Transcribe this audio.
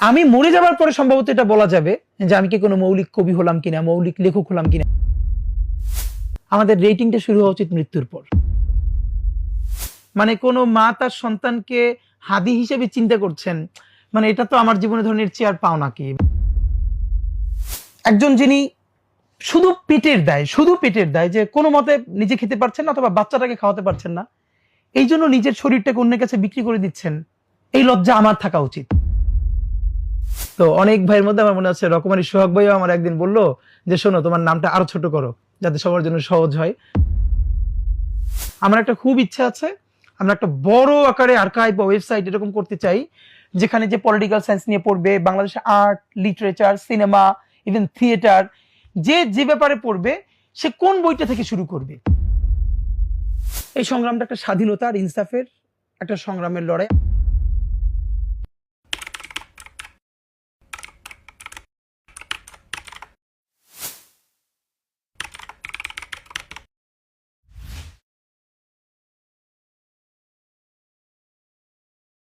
আমি মরে যাবার পরে সম্ভবত এটা বলা যাবে যে আমি কি কোনো মৌলিক কবি হলাম কিনা, মৌলিক লেখক হলাম কিনা। আমাদের রেটিংটা শুরু হওয়া উচিত মৃত্যুর পর। মানে কোনো মা তার সন্তানকে হাদি হিসেবে চিন্তা করছেন, মানে এটা তো আমার জীবনে ধরনের চেয়ার পাও নাকি। একজন যিনি শুধু পেটের দায় যে কোনো মতে নিজে খেতে পারছেন না অথবা বাচ্চাটাকে খাওয়াতে পারছেন না, এই জন্য নিজের শরীরটাকে অন্যের কাছে বিক্রি করে দিচ্ছেন, এই লজ্জা আমার থাকা উচিত। তো অনেক ভাইয়ের মধ্যে আমার মনে আছে রকমারি সোহাগ ভাইও আমার একদিন বললো যে শোনো, তোমার নামটা আরো ছোট করো যাতে সবার জন্য সহজ হয়। আমার একটা খুব ইচ্ছা আছে, আমরা একটা বড় আকারে আর্কাইভ বা ওয়েবসাইট এরকম করতে চাই, যেখানে যে পলিটিক্যাল সায়েন্স নিয়ে পড়বে, বাংলাদেশের art, literature, cinema, even theatre, যে ব্যাপারে পড়বে সে কোন বইটা থেকে শুরু করবে। এই সংগ্রামটা একটা স্বাধীনতা আর ইনসাফের একটা সংগ্রামের লড়াই।